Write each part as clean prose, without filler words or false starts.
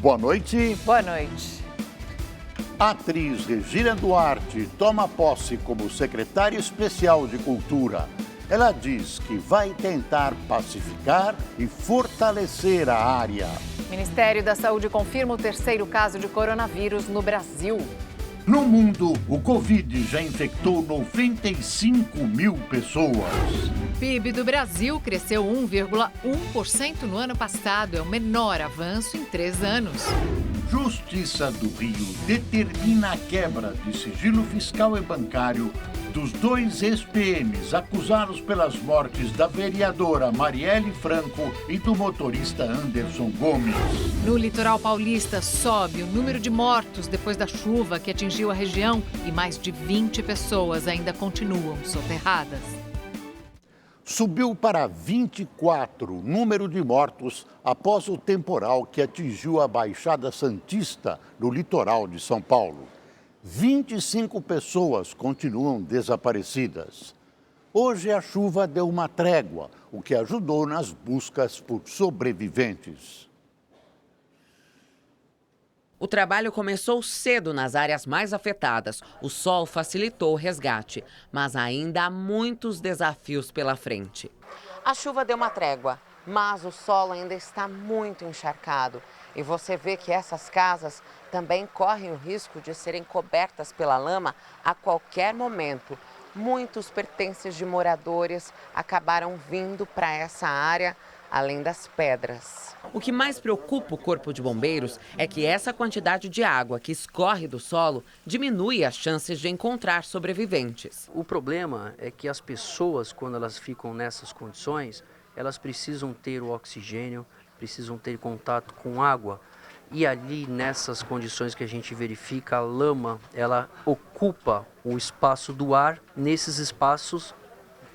Boa noite. Boa noite. A atriz Regina Duarte toma posse como secretária especial de Cultura. Ela diz que vai tentar pacificar e fortalecer a área. O Ministério da Saúde confirma o terceiro caso de coronavírus no Brasil. No mundo, o Covid já infectou 95 mil pessoas. O PIB do Brasil cresceu 1,1% no ano passado. É o menor avanço em 3 anos. Justiça do Rio determina a quebra de sigilo fiscal e bancário dos 2 ex-PMs acusados pelas mortes da vereadora Marielle Franco e do motorista Anderson Gomes. No litoral paulista, sobe o número de mortos depois da chuva que atingiu a região e mais de 20 pessoas ainda continuam soterradas. Subiu para 24 o número de mortos após o temporal que atingiu a Baixada Santista, no litoral de São Paulo. 25 pessoas continuam desaparecidas. Hoje a chuva deu uma trégua, o que ajudou nas buscas por sobreviventes. O trabalho começou cedo nas áreas mais afetadas. O sol facilitou o resgate, mas ainda há muitos desafios pela frente. A chuva deu uma trégua, mas o solo ainda está muito encharcado. E você vê que essas casas também correm o risco de serem cobertas pela lama a qualquer momento. Muitos pertences de moradores acabaram vindo para essa área, além das pedras. O que mais preocupa o Corpo de Bombeiros é que essa quantidade de água que escorre do solo diminui as chances de encontrar sobreviventes. O problema é que as pessoas, quando elas ficam nessas condições, elas precisam ter o oxigênio, precisam ter contato com água. E ali, nessas condições que a gente verifica, a lama, ela ocupa o espaço do ar. Nesses espaços,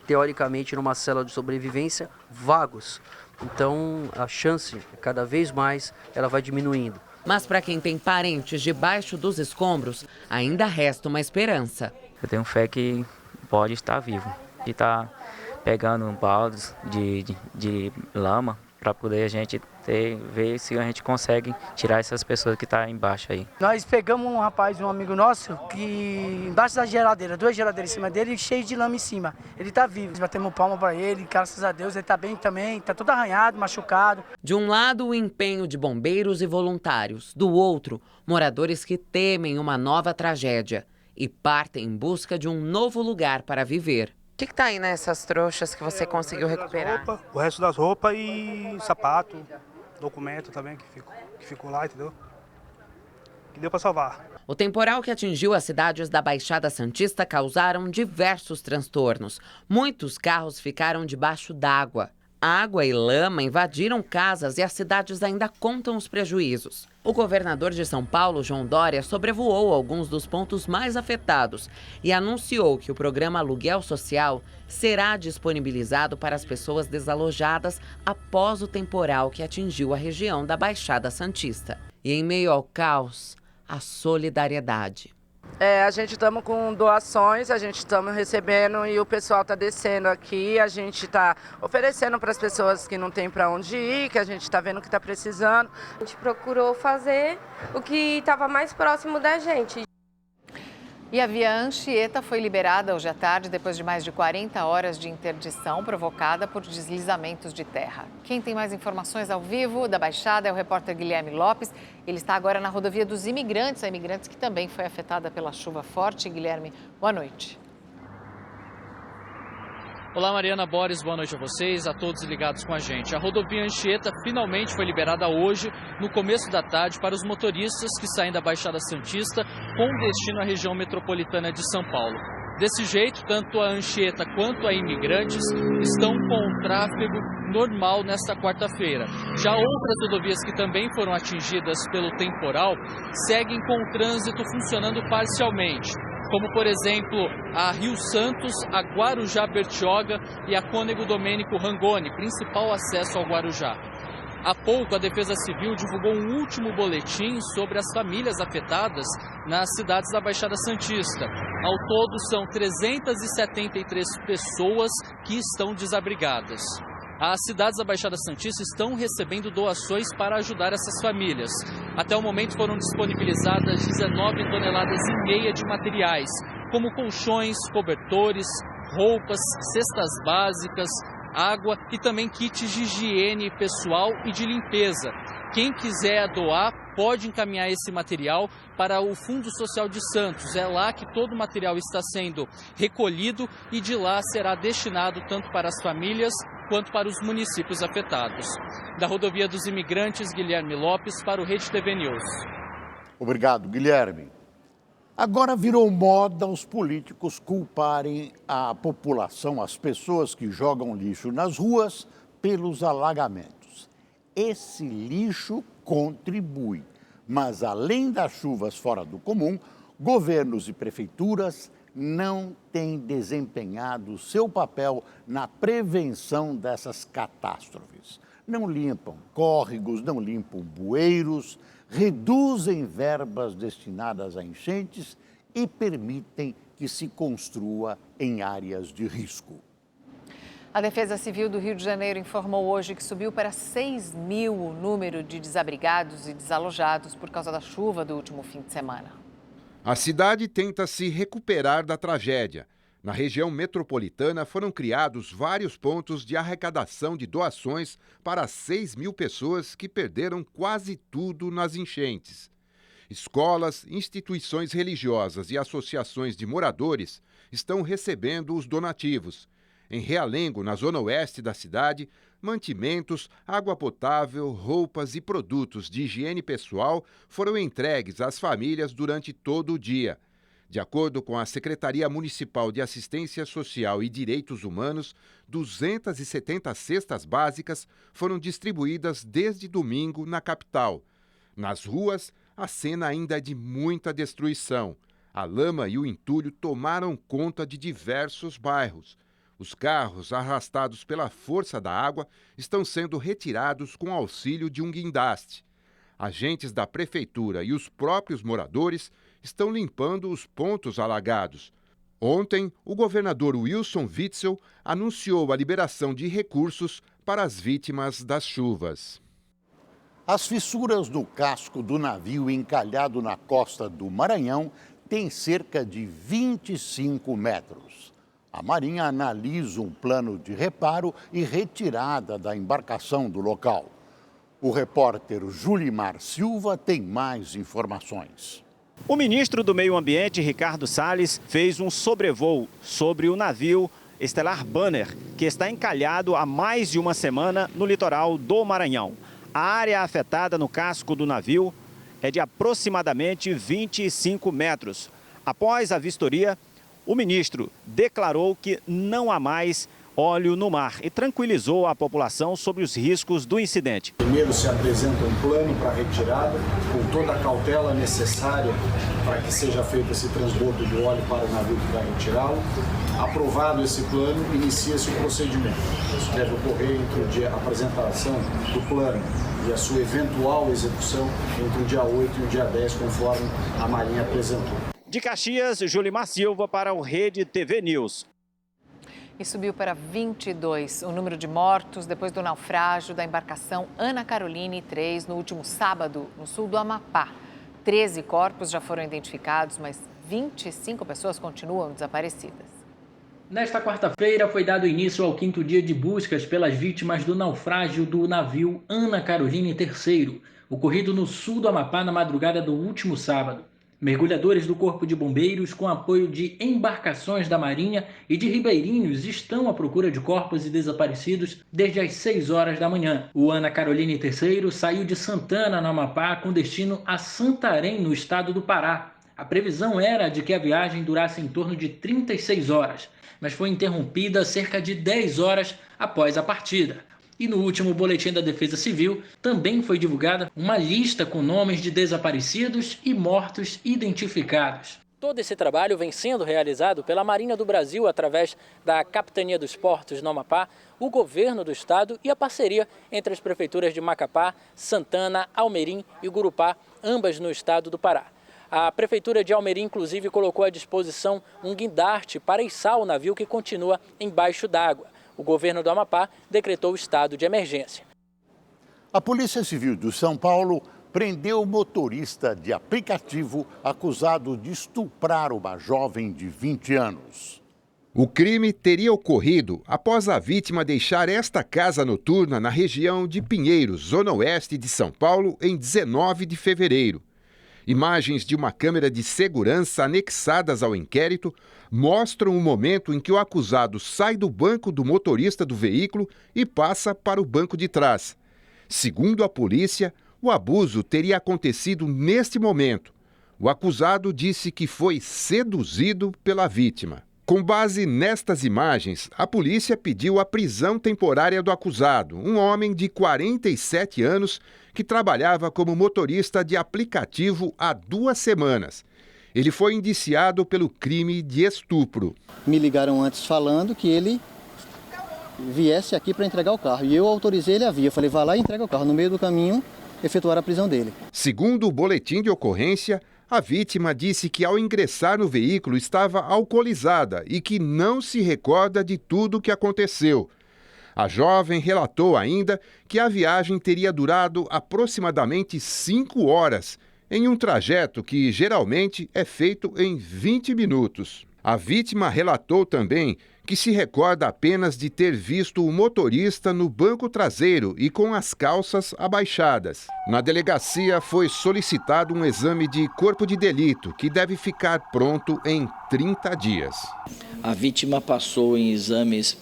teoricamente, numa célula de sobrevivência, vagos. Então, a chance, cada vez mais, ela vai diminuindo. Mas para quem tem parentes debaixo dos escombros, ainda resta uma esperança. Eu tenho fé que pode estar vivo. E está pegando baldes de lama para poder a gente ver se a gente consegue tirar essas pessoas que estão embaixo aí. Nós pegamos um rapaz, um amigo nosso, que embaixo da geladeira, 2 geladeiras em cima dele, cheio de lama em cima. Ele está vivo, batemos palma para ele, graças a Deus, ele está bem também, está todo arranhado, machucado. De um lado, o empenho de bombeiros e voluntários. Do outro, moradores que temem uma nova tragédia e partem em busca de um novo lugar para viver. O que está aí nessas trouxas que você conseguiu recuperar? O resto das roupas e sapato, documento também que ficou lá, entendeu? Que deu para salvar. O temporal que atingiu as cidades da Baixada Santista causaram diversos transtornos. Muitos carros ficaram debaixo d'água. Água e lama invadiram casas e as cidades ainda contam os prejuízos. O governador de São Paulo, João Dória, sobrevoou alguns dos pontos mais afetados e anunciou que o programa Aluguel Social será disponibilizado para as pessoas desalojadas após o temporal que atingiu a região da Santista. E em meio ao caos, a solidariedade. A gente estamos com doações, a gente estamos recebendo e o pessoal está descendo aqui, a gente está oferecendo para as pessoas que não tem para onde ir, que a gente está vendo que está precisando. A gente procurou fazer o que estava mais próximo da gente. E a via Anchieta foi liberada hoje à tarde depois de mais de 40 horas de interdição provocada por deslizamentos de terra. Quem tem mais informações ao vivo da Baixada é o repórter Guilherme Lopes. Ele está agora na rodovia dos Imigrantes, a Imigrantes que também foi afetada pela chuva forte. Guilherme, boa noite. Olá, Mariana Borges, boa noite a vocês, a todos ligados com a gente. A rodovia Anchieta finalmente foi liberada hoje, no começo da tarde, para os motoristas que saem da Baixada Santista com destino à região metropolitana de São Paulo. Desse jeito, tanto a Anchieta quanto a Imigrantes estão com tráfego normal nesta quarta-feira. Já outras rodovias que também foram atingidas pelo temporal seguem com o trânsito funcionando parcialmente, como, por exemplo, a Rio Santos, a Guarujá-Bertioga e a Cônego Domênico Rangoni, principal acesso ao Guarujá. Há pouco, a Defesa Civil divulgou um último boletim sobre as famílias afetadas nas cidades da Baixada Santista. Ao todo, são 373 pessoas que estão desabrigadas. As cidades da Baixada Santista estão recebendo doações para ajudar essas famílias. Até o momento foram disponibilizadas 19,5 toneladas de materiais, como colchões, cobertores, roupas, cestas básicas, água e também kits de higiene pessoal e de limpeza. Quem quiser doar pode encaminhar esse material para o Fundo Social de Santos. É lá que todo o material está sendo recolhido e de lá será destinado tanto para as famílias quanto para os municípios afetados. Da Rodovia dos Imigrantes, Guilherme Lopes, para o Rede TV News. Obrigado, Guilherme. Agora virou moda os políticos culparem a população, as pessoas que jogam lixo nas ruas, pelos alagamentos. Esse lixo contribui, mas além das chuvas fora do comum, governos e prefeituras não têm desempenhado seu papel na prevenção dessas catástrofes. Não limpam córregos, não limpam bueiros, reduzem verbas destinadas a enchentes e permitem que se construa em áreas de risco. A Defesa Civil do Rio de Janeiro informou hoje que subiu para 6.000 o número de desabrigados e desalojados por causa da chuva do último fim de semana. A cidade tenta se recuperar da tragédia. Na região metropolitana foram criados vários pontos de arrecadação de doações para 6.000 pessoas que perderam quase tudo nas enchentes. Escolas, instituições religiosas e associações de moradores estão recebendo os donativos. Em Realengo, na zona oeste da cidade, mantimentos, água potável, roupas e produtos de higiene pessoal foram entregues às famílias durante todo o dia. De acordo com a Secretaria Municipal de Assistência Social e Direitos Humanos, 270 cestas básicas foram distribuídas desde domingo na capital. Nas ruas, a cena ainda é de muita destruição. A lama e o entulho tomaram conta de diversos bairros. Os carros, arrastados pela força da água, estão sendo retirados com auxílio de um guindaste. Agentes da prefeitura e os próprios moradores estão limpando os pontos alagados. Ontem, o governador Wilson Witzel anunciou a liberação de recursos para as vítimas das chuvas. As fissuras no casco do navio encalhado na costa do Maranhão têm cerca de 25 metros. A Marinha analisa um plano de reparo e retirada da embarcação do local. O repórter Julimar Silva tem mais informações. O ministro do Meio Ambiente, Ricardo Salles, fez um sobrevoo sobre o navio Estelar Banner, que está encalhado há mais de uma semana no litoral do Maranhão. A área afetada no casco do navio é de aproximadamente 25 metros. Após a vistoria, o ministro declarou que não há mais óleo no mar e tranquilizou a população sobre os riscos do incidente. Primeiro se apresenta um plano para retirada, com toda a cautela necessária para que seja feito esse transbordo do óleo para o navio que vai retirá-lo. Aprovado esse plano, inicia-se o procedimento. Isso deve ocorrer entre a apresentação do plano e a sua eventual execução entre o dia 8 e o dia 10, conforme a Marinha apresentou. De Caxias, Julimar Silva para o Rede TV News. E subiu para 22 o número de mortos depois do naufrágio da embarcação Ana Caroline 3 no último sábado, no sul do Amapá. 13 corpos já foram identificados, mas 25 pessoas continuam desaparecidas. Nesta quarta-feira foi dado início ao 5º dia de buscas pelas vítimas do naufrágio do navio Ana Caroline 3, ocorrido no sul do Amapá na madrugada do último sábado. Mergulhadores do Corpo de Bombeiros, com apoio de embarcações da Marinha e de ribeirinhos, estão à procura de corpos e desaparecidos desde as 6 horas da manhã. O Ana Caroline 3 saiu de Santana, no Amapá, com destino a Santarém, no estado do Pará. A previsão era de que a viagem durasse em torno de 36 horas, mas foi interrompida cerca de 10 horas após a partida. E no último boletim da Defesa Civil também foi divulgada uma lista com nomes de desaparecidos e mortos identificados. Todo esse trabalho vem sendo realizado pela Marinha do Brasil através da Capitania dos Portos no Amapá, o governo do estado e a parceria entre as prefeituras de Macapá, Santana, Almerim e Gurupá, ambas no estado do Pará. A prefeitura de Almerim, inclusive, colocou à disposição um guindaste para içar o navio que continua embaixo d'água. O governo do Amapá decretou o estado de emergência. A Polícia Civil de São Paulo prendeu o motorista de aplicativo acusado de estuprar uma jovem de 20 anos. O crime teria ocorrido após a vítima deixar esta casa noturna na região de Pinheiros, zona oeste de São Paulo, em 19 de fevereiro. Imagens de uma câmera de segurança anexadas ao inquérito mostram o momento em que o acusado sai do banco do motorista do veículo e passa para o banco de trás. Segundo a polícia, o abuso teria acontecido neste momento. O acusado disse que foi seduzido pela vítima. Com base nestas imagens, a polícia pediu a prisão temporária do acusado, um homem de 47 anos que trabalhava como motorista de aplicativo há 2 semanas. Ele foi indiciado pelo crime de estupro. Me ligaram antes falando que ele viesse aqui para entregar o carro e eu autorizei ele a vir. Eu falei, vá lá e entrega o carro. No meio do caminho, efetuaram a prisão dele. Segundo o boletim de ocorrência, a vítima disse que ao ingressar no veículo estava alcoolizada e que não se recorda de tudo o que aconteceu. A jovem relatou ainda que a viagem teria durado aproximadamente 5 horas, em um trajeto que geralmente é feito em 20 minutos. A vítima relatou também que se recorda apenas de ter visto o motorista no banco traseiro e com as calças abaixadas. Na delegacia foi solicitado um exame de corpo de delito, que deve ficar pronto em 30 dias. A vítima passou em exames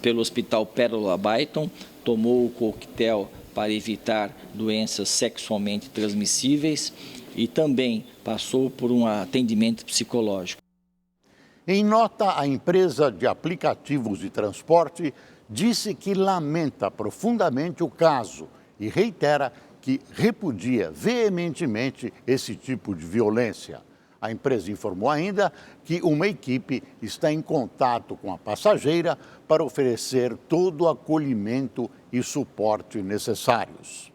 pelo Hospital Pérola Byton, tomou o coquetel para evitar doenças sexualmente transmissíveis e também passou por um atendimento psicológico. Em nota, a empresa de aplicativos de transporte disse que lamenta profundamente o caso e reitera que repudia veementemente esse tipo de violência. A empresa informou ainda que uma equipe está em contato com a passageira para oferecer todo o acolhimento e suporte necessários.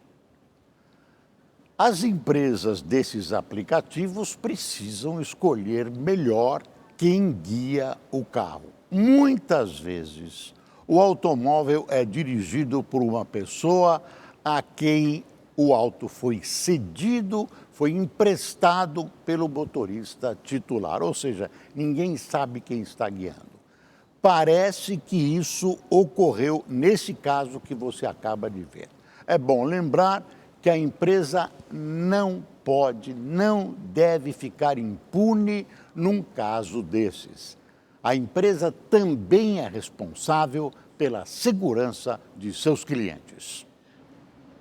As empresas desses aplicativos precisam escolher melhor quem guia o carro. Muitas vezes, o automóvel é dirigido por uma pessoa a quem o auto foi cedido, foi emprestado pelo motorista titular, ou seja, ninguém sabe quem está guiando. Parece que isso ocorreu nesse caso que você acaba de ver. É bom lembrar que a empresa não deve ficar impune num caso desses. A empresa também é responsável pela segurança de seus clientes.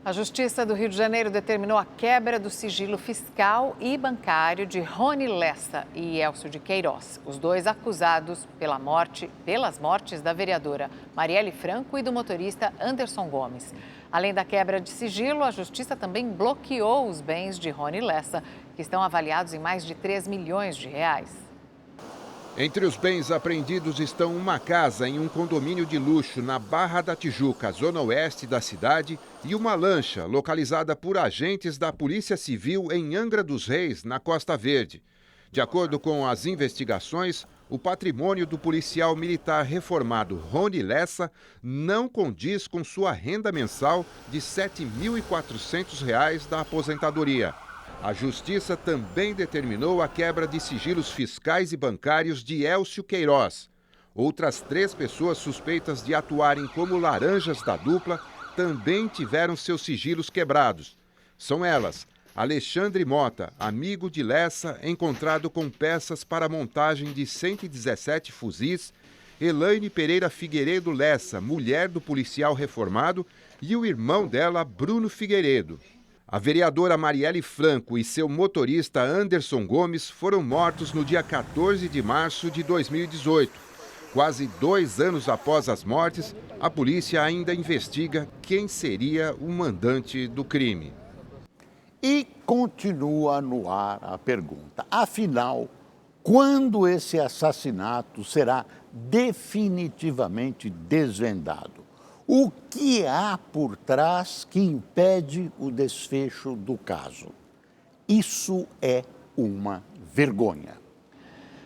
A Justiça do Rio de Janeiro determinou a quebra do sigilo fiscal e bancário de Rony Lessa e Elcio de Queiroz, os dois acusados pelas mortes da vereadora Marielle Franco e do motorista Anderson Gomes. Além da quebra de sigilo, a Justiça também bloqueou os bens de Rony Lessa, que estão avaliados em mais de 3 milhões de reais. Entre os bens apreendidos estão uma casa em um condomínio de luxo na Barra da Tijuca, zona oeste da cidade, e uma lancha localizada por agentes da Polícia Civil em Angra dos Reis, na Costa Verde. De acordo com as investigações, o patrimônio do policial militar reformado Rony Lessa não condiz com sua renda mensal de R$ 7.400 da aposentadoria. A Justiça também determinou a quebra de sigilos fiscais e bancários de Elcio Queiroz. Outras 3 pessoas suspeitas de atuarem como laranjas da dupla também tiveram seus sigilos quebrados. São elas: Alexandre Mota, amigo de Lessa, encontrado com peças para a montagem de 117 fuzis, Elaine Pereira Figueiredo Lessa, mulher do policial reformado, e o irmão dela, Bruno Figueiredo. A vereadora Marielle Franco e seu motorista Anderson Gomes foram mortos no dia 14 de março de 2018. Quase 2 anos após as mortes, a polícia ainda investiga quem seria o mandante do crime. E continua no ar a pergunta: afinal, quando esse assassinato será definitivamente desvendado? O que há por trás que impede o desfecho do caso? Isso é uma vergonha.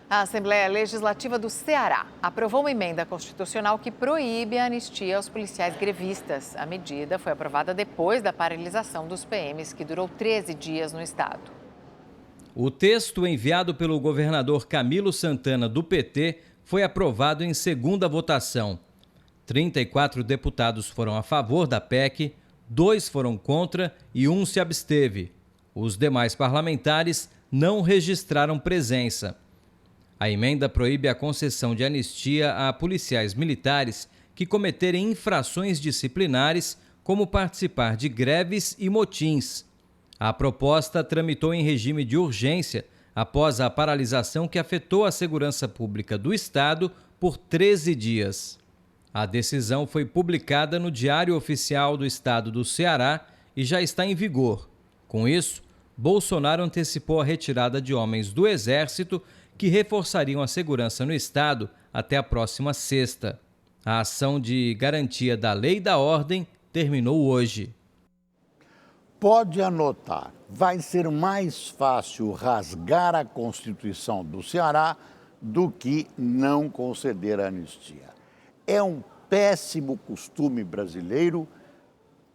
A Assembleia Legislativa do Ceará aprovou uma emenda constitucional que proíbe a anistia aos policiais grevistas. A medida foi aprovada depois da paralisação dos PMs, que durou 13 dias no estado. O texto enviado pelo governador Camilo Santana, do PT, foi aprovado em segunda votação. 34 deputados foram a favor da PEC, 2 foram contra e 1 se absteve. Os demais parlamentares não registraram presença. A emenda proíbe a concessão de anistia a policiais militares que cometerem infrações disciplinares, como participar de greves e motins. A proposta tramitou em regime de urgência após a paralisação que afetou a segurança pública do Estado por 13 dias. A decisão foi publicada no Diário Oficial do Estado do Ceará e já está em vigor. Com isso, Bolsonaro antecipou a retirada de homens do Exército que reforçariam a segurança no Estado até a próxima sexta. A ação de garantia da lei e da ordem terminou hoje. Pode anotar, vai ser mais fácil rasgar a Constituição do Ceará do que não conceder a anistia. É um péssimo costume brasileiro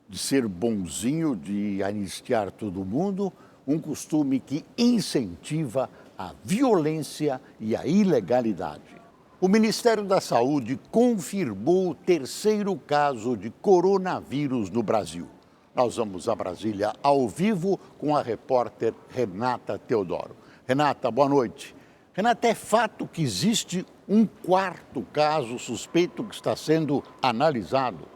de ser bonzinho, de anistiar todo mundo, um costume que incentiva a violência e a ilegalidade. O Ministério da Saúde confirmou o 3º caso de coronavírus no Brasil. Nós vamos a Brasília ao vivo com a repórter Renata Teodoro. Renata, boa noite. Renata, é fato que existe um 4º caso suspeito que está sendo analisado?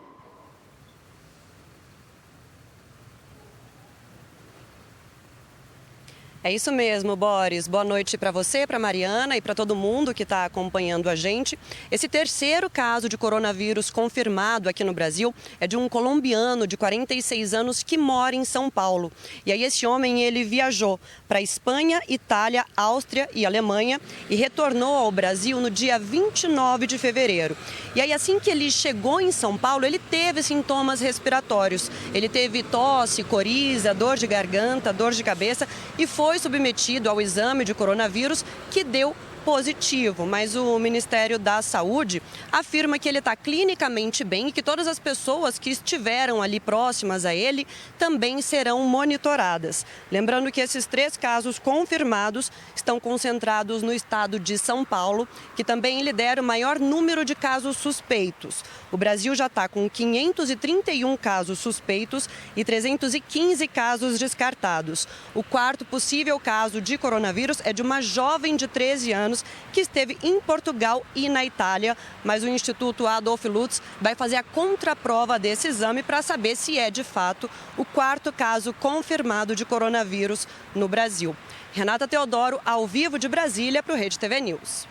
É isso mesmo, Boris. Boa noite para você, para Mariana e para todo mundo que está acompanhando a gente. Esse 3º caso de coronavírus confirmado aqui no Brasil é de um colombiano de 46 anos que mora em São Paulo. E aí esse homem, ele viajou para Espanha, Itália, Áustria e Alemanha e retornou ao Brasil no dia 29 de fevereiro. E aí assim que ele chegou em São Paulo, ele teve sintomas respiratórios. Ele teve tosse, coriza, dor de garganta, dor de cabeça e foi submetido ao exame de coronavírus que deu positivo, mas o Ministério da Saúde afirma que ele está clinicamente bem e que todas as pessoas que estiveram ali próximas a ele também serão monitoradas. Lembrando que esses 3 casos confirmados estão concentrados no estado de São Paulo, que também lidera o maior número de casos suspeitos. O Brasil já está com 531 casos suspeitos e 315 casos descartados. O 4º possível caso de coronavírus é de uma jovem de 13 anos que esteve em Portugal e na Itália, mas o Instituto Adolf Lutz vai fazer a contraprova desse exame para saber se é de fato o 4º caso confirmado de coronavírus no Brasil. Renata Teodoro, ao vivo de Brasília, para o Rede TV News.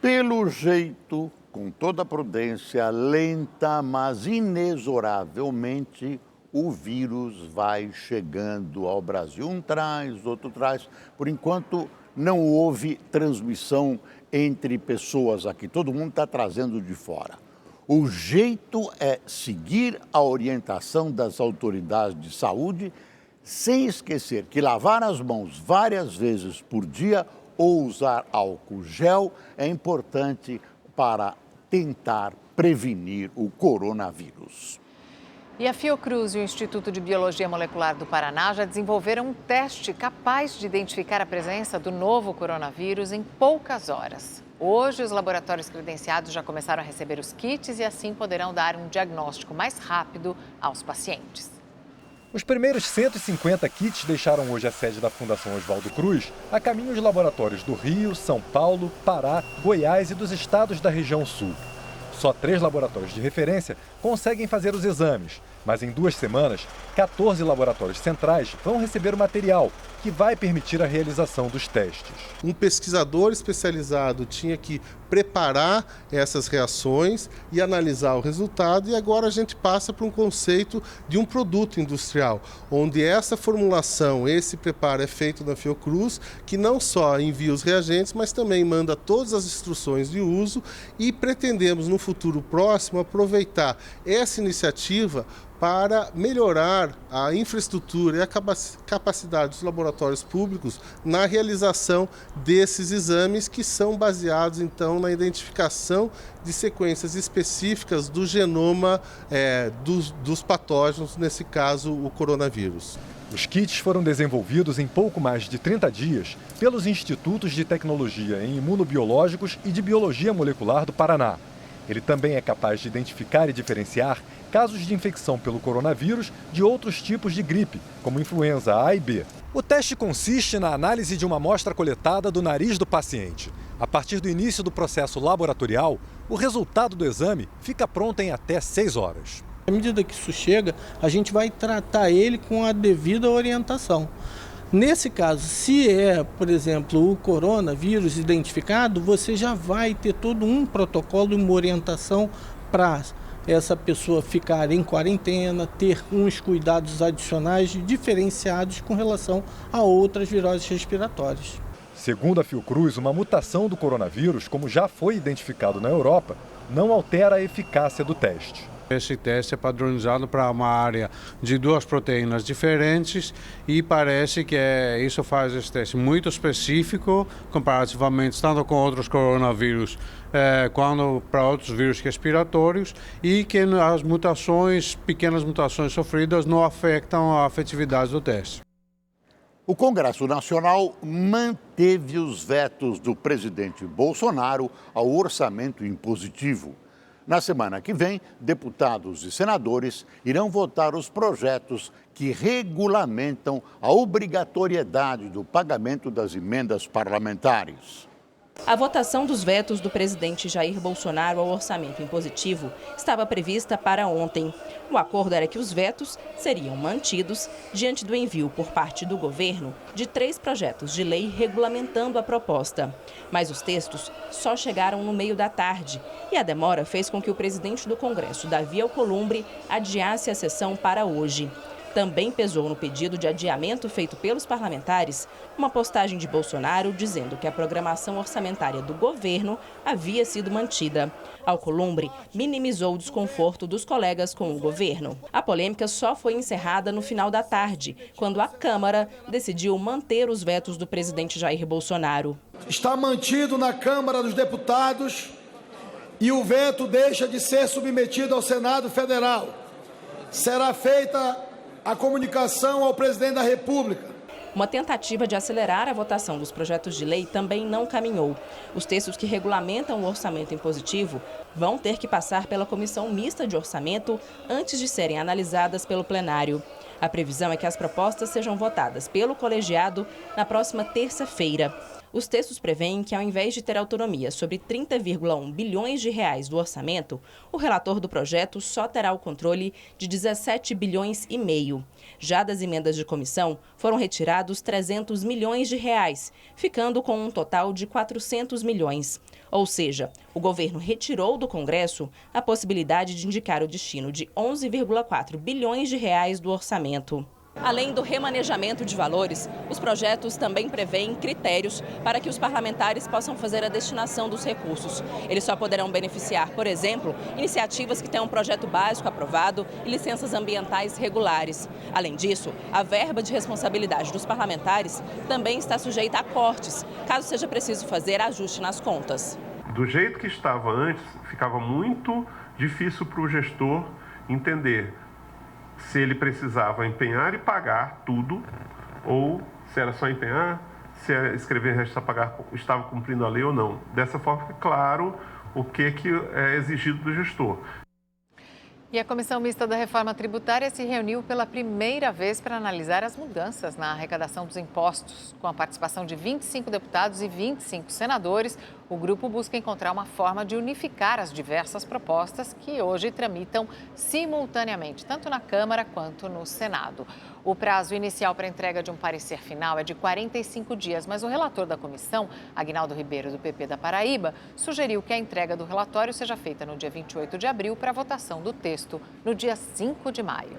Pelo jeito, com toda a prudência, lenta, mas inexoravelmente, o vírus vai chegando ao Brasil. Um traz, outro traz. Por enquanto, não houve transmissão entre pessoas aqui. Todo mundo está trazendo de fora. O jeito é seguir a orientação das autoridades de saúde, sem esquecer que lavar as mãos várias vezes por dia ou usar álcool gel é importante para tentar prevenir o coronavírus. E a Fiocruz e o Instituto de Biologia Molecular do Paraná já desenvolveram um teste capaz de identificar a presença do novo coronavírus em poucas horas. Hoje, os laboratórios credenciados já começaram a receber os kits e assim poderão dar um diagnóstico mais rápido aos pacientes. Os primeiros 150 kits deixaram hoje a sede da Fundação Oswaldo Cruz a caminho de laboratórios do Rio, São Paulo, Pará, Goiás e dos estados da região sul. Só 3 laboratórios de referência conseguem fazer os exames, mas em 2 semanas, 14 laboratórios centrais vão receber o material que vai permitir a realização dos testes. Um pesquisador especializado tinha que preparar essas reações e analisar o resultado, e agora a gente passa para um conceito de um produto industrial, onde essa formulação, esse preparo é feito na Fiocruz, que não só envia os reagentes, mas também manda todas as instruções de uso, e pretendemos no futuro próximo aproveitar essa iniciativa para melhorar a infraestrutura e a capacidade dos laboratórios públicos na realização desses exames, que são baseados, então, na identificação de sequências específicas do genoma dos patógenos, nesse caso, o coronavírus. Os kits foram desenvolvidos em pouco mais de 30 dias pelos Institutos de Tecnologia em Imunobiológicos e de Biologia Molecular do Paraná. Ele também é capaz de identificar e diferenciar casos de infecção pelo coronavírus de outros tipos de gripe, como influenza A e B. O teste consiste na análise de uma amostra coletada do nariz do paciente. A partir do início do processo laboratorial, o resultado do exame fica pronto em até 6 horas. À medida que isso chega, a gente vai tratar ele com a devida orientação. Nesse caso, se é, por exemplo, o coronavírus identificado, você já vai ter todo um protocolo e uma orientação para essa pessoa ficar em quarentena, ter uns cuidados adicionais diferenciados com relação a outras viroses respiratórias. Segundo a Fiocruz, uma mutação do coronavírus, como já foi identificado na Europa, não altera a eficácia do teste. Esse teste é padronizado para uma área de 2 proteínas diferentes e parece que isso faz esse teste muito específico, comparativamente tanto com outros coronavírus quanto para outros vírus respiratórios, e que as mutações, pequenas mutações sofridas, não afetam a afetividade do teste. O Congresso Nacional manteve os vetos do presidente Bolsonaro ao orçamento impositivo. Na semana que vem, deputados e senadores irão votar os projetos que regulamentam a obrigatoriedade do pagamento das emendas parlamentares. A votação dos vetos do presidente Jair Bolsonaro ao orçamento impositivo estava prevista para ontem. O acordo era que os vetos seriam mantidos diante do envio por parte do governo de 3 projetos de lei regulamentando a proposta. Mas os textos só chegaram no meio da tarde e a demora fez com que o presidente do Congresso, Davi Alcolumbre, adiasse a sessão para hoje. Também pesou no pedido de adiamento feito pelos parlamentares uma postagem de Bolsonaro dizendo que a programação orçamentária do governo havia sido mantida. Alcolumbre minimizou o desconforto dos colegas com o governo. A polêmica só foi encerrada no final da tarde, quando a Câmara decidiu manter os vetos do presidente Jair Bolsonaro. Está mantido na Câmara dos Deputados e o veto deixa de ser submetido ao Senado Federal. Será feita a comunicação ao presidente da República. Uma tentativa de acelerar a votação dos projetos de lei também não caminhou. Os textos que regulamentam o orçamento impositivo vão ter que passar pela Comissão Mista de Orçamento antes de serem analisadas pelo plenário. A previsão é que as propostas sejam votadas pelo colegiado na próxima terça-feira. Os textos prevêem que, ao invés de ter autonomia sobre 30,1 bilhões de reais do orçamento, o relator do projeto só terá o controle de 17 bilhões e meio. Já das emendas de comissão, foram retirados 300 milhões de reais, ficando com um total de 400 milhões. Ou seja, o governo retirou do Congresso a possibilidade de indicar o destino de 11,4 bilhões de reais do orçamento. Além do remanejamento de valores, os projetos também prevêem critérios para que os parlamentares possam fazer a destinação dos recursos. Eles só poderão beneficiar, por exemplo, iniciativas que tenham um projeto básico aprovado e licenças ambientais regulares. Além disso, a verba de responsabilidade dos parlamentares também está sujeita a cortes, caso seja preciso fazer ajuste nas contas. Do jeito que estava antes, ficava muito difícil para o gestor entender se ele precisava empenhar e pagar tudo, ou se era só empenhar, se escrever resta pagar estava cumprindo a lei ou não. Dessa forma fica claro o que é exigido do gestor. E a Comissão Mista da Reforma Tributária se reuniu pela primeira vez para analisar as mudanças na arrecadação dos impostos. Com a participação de 25 deputados e 25 senadores, o grupo busca encontrar uma forma de unificar as diversas propostas que hoje tramitam simultaneamente, tanto na Câmara quanto no Senado. O prazo inicial para a entrega de um parecer final é de 45 dias, mas o relator da comissão, Aguinaldo Ribeiro, do PP da Paraíba, sugeriu que a entrega do relatório seja feita no dia 28 de abril para a votação do texto no dia 5 de maio.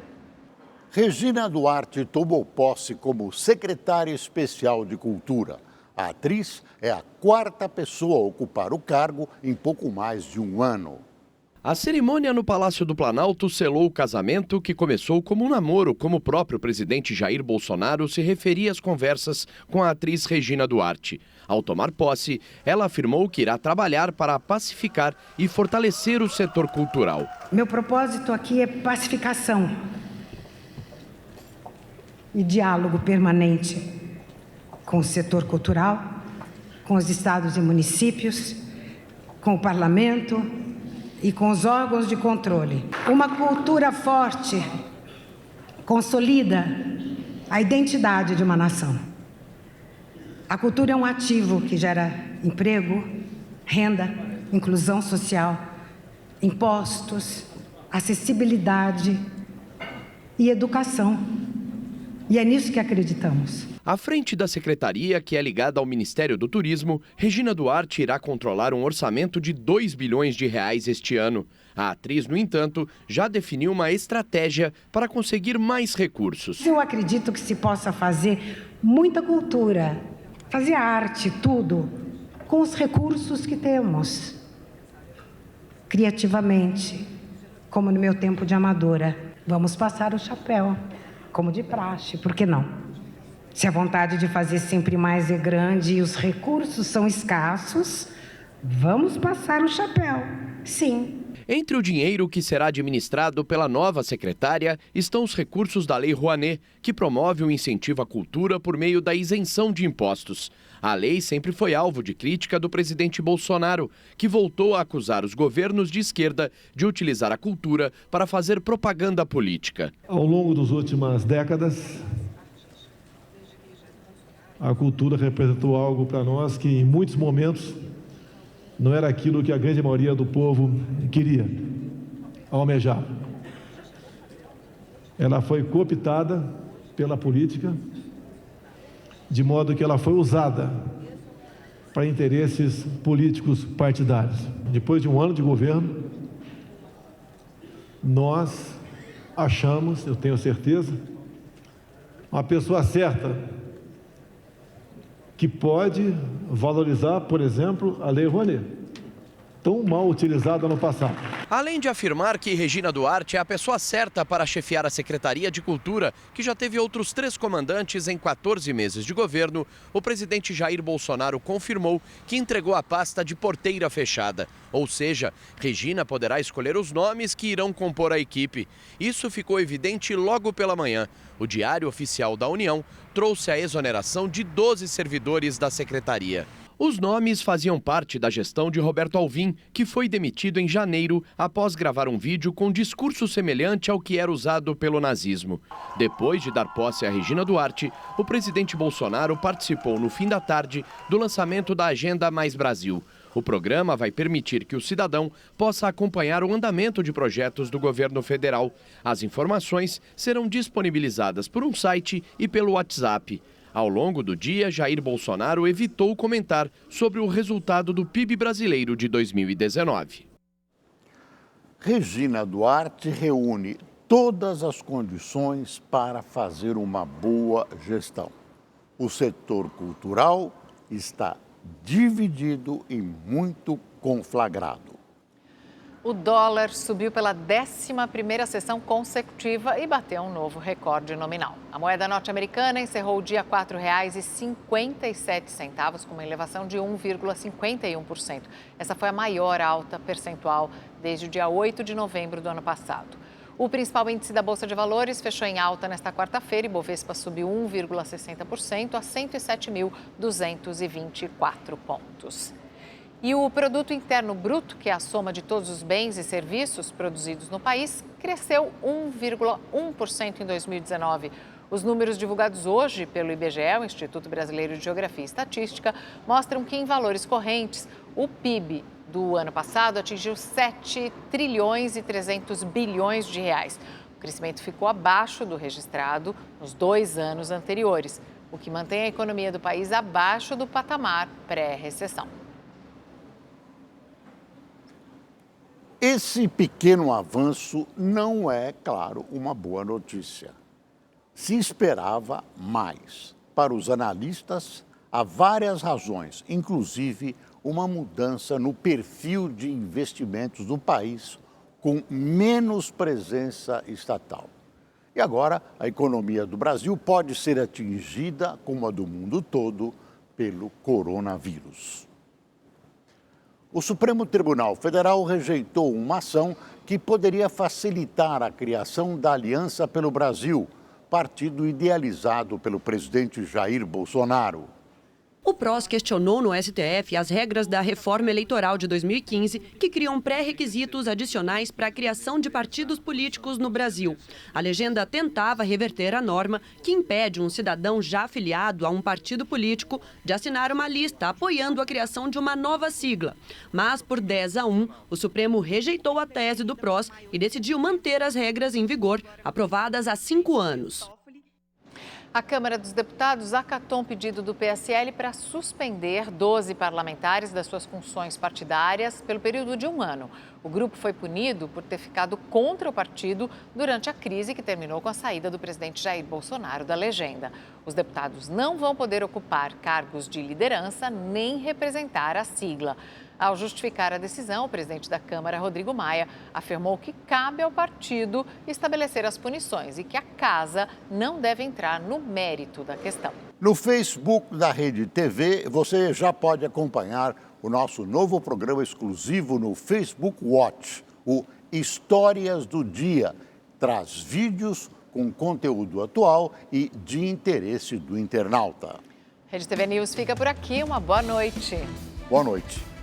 Regina Duarte tomou posse como secretária especial de Cultura. A atriz é a 4ª pessoa a ocupar o cargo em pouco mais de um ano. A cerimônia no Palácio do Planalto selou o casamento que começou como um namoro, como o próprio presidente Jair Bolsonaro se referia às conversas com a atriz Regina Duarte. Ao tomar posse, ela afirmou que irá trabalhar para pacificar e fortalecer o setor cultural. Meu propósito aqui é pacificação e diálogo permanente com o setor cultural, com os estados e municípios, com o parlamento e com os órgãos de controle. Uma cultura forte consolida a identidade de uma nação. A cultura é um ativo que gera emprego, renda, inclusão social, impostos, acessibilidade e educação. E é nisso que acreditamos. À frente da secretaria, que é ligada ao Ministério do Turismo, Regina Duarte irá controlar um orçamento de 2 bilhões de reais este ano. A atriz, no entanto, já definiu uma estratégia para conseguir mais recursos. Eu acredito que se possa fazer muita cultura, fazer arte, tudo, com os recursos que temos. Criativamente, como no meu tempo de amadora. Vamos passar o chapéu, como de praxe, por que não? Se a vontade de fazer sempre mais é grande e os recursos são escassos, vamos passar o chapéu, sim. Entre o dinheiro que será administrado pela nova secretária estão os recursos da Lei Rouanet, que promove o incentivo à cultura por meio da isenção de impostos. A lei sempre foi alvo de crítica do presidente Bolsonaro, que voltou a acusar os governos de esquerda de utilizar a cultura para fazer propaganda política. Ao longo das últimas décadas, a cultura representou algo para nós que, em muitos momentos, não era aquilo que a grande maioria do povo queria, almejava. Ela foi cooptada pela política, de modo que ela foi usada para interesses políticos partidários. Depois de um ano de governo, nós achamos, eu tenho certeza, uma pessoa certa que pode valorizar, por exemplo, a Lei Rouanet, tão mal utilizada no passado. Além de afirmar que Regina Duarte é a pessoa certa para chefiar a Secretaria de Cultura, que já teve outros 3 comandantes em 14 meses de governo, o presidente Jair Bolsonaro confirmou que entregou a pasta de porteira fechada. Ou seja, Regina poderá escolher os nomes que irão compor a equipe. Isso ficou evidente logo pela manhã. O Diário Oficial da União trouxe a exoneração de 12 servidores da secretaria. Os nomes faziam parte da gestão de Roberto Alvim, que foi demitido em janeiro após gravar um vídeo com discurso semelhante ao que era usado pelo nazismo. Depois de dar posse a Regina Duarte, o presidente Bolsonaro participou no fim da tarde do lançamento da Agenda Mais Brasil. O programa vai permitir que o cidadão possa acompanhar o andamento de projetos do governo federal. As informações serão disponibilizadas por um site e pelo WhatsApp. Ao longo do dia, Jair Bolsonaro evitou comentar sobre o resultado do PIB brasileiro de 2019. Regina Duarte reúne todas as condições para fazer uma boa gestão. O setor cultural está dividido e muito conflagrado. O dólar subiu pela 11ª sessão consecutiva e bateu um novo recorde nominal. A moeda norte-americana encerrou o dia a R$ 4,57, com uma elevação de 1,51%. Essa foi a maior alta percentual desde o dia 8 de novembro do ano passado. O principal índice da Bolsa de Valores fechou em alta nesta quarta-feira e Bovespa subiu 1,60% a 107.224 pontos. E o Produto Interno Bruto, que é a soma de todos os bens e serviços produzidos no país, cresceu 1,1% em 2019. Os números divulgados hoje pelo IBGE, o Instituto Brasileiro de Geografia e Estatística, mostram que em valores correntes, o PIB do ano passado atingiu 7 trilhões e 300 bilhões de reais. O crescimento ficou abaixo do registrado nos 2 anos anteriores, o que mantém a economia do país abaixo do patamar pré-recessão. Esse pequeno avanço não é, claro, uma boa notícia. Se esperava mais. Para os analistas, há várias razões, inclusive uma mudança no perfil de investimentos do país, com menos presença estatal. E agora, a economia do Brasil pode ser atingida, como a do mundo todo, pelo coronavírus. O Supremo Tribunal Federal rejeitou uma ação que poderia facilitar a criação da Aliança pelo Brasil, partido idealizado pelo presidente Jair Bolsonaro. O PROS questionou no STF as regras da reforma eleitoral de 2015, que criam pré-requisitos adicionais para a criação de partidos políticos no Brasil. A legenda tentava reverter a norma que impede um cidadão já afiliado a um partido político de assinar uma lista apoiando a criação de uma nova sigla. Mas, por 10-1, o Supremo rejeitou a tese do PROS e decidiu manter as regras em vigor, aprovadas há 5 anos. A Câmara dos Deputados acatou um pedido do PSL para suspender 12 parlamentares das suas funções partidárias pelo período de 1 ano. O grupo foi punido por ter ficado contra o partido durante a crise que terminou com a saída do presidente Jair Bolsonaro da legenda. Os deputados não vão poder ocupar cargos de liderança nem representar a sigla. Ao justificar a decisão, o presidente da Câmara, Rodrigo Maia, afirmou que cabe ao partido estabelecer as punições e que a casa não deve entrar no mérito da questão. No Facebook da Rede TV, você já pode acompanhar o nosso novo programa exclusivo no Facebook Watch, o Histórias do Dia. Traz vídeos com conteúdo atual e de interesse do internauta. Rede TV News fica por aqui. Uma boa noite. Boa noite.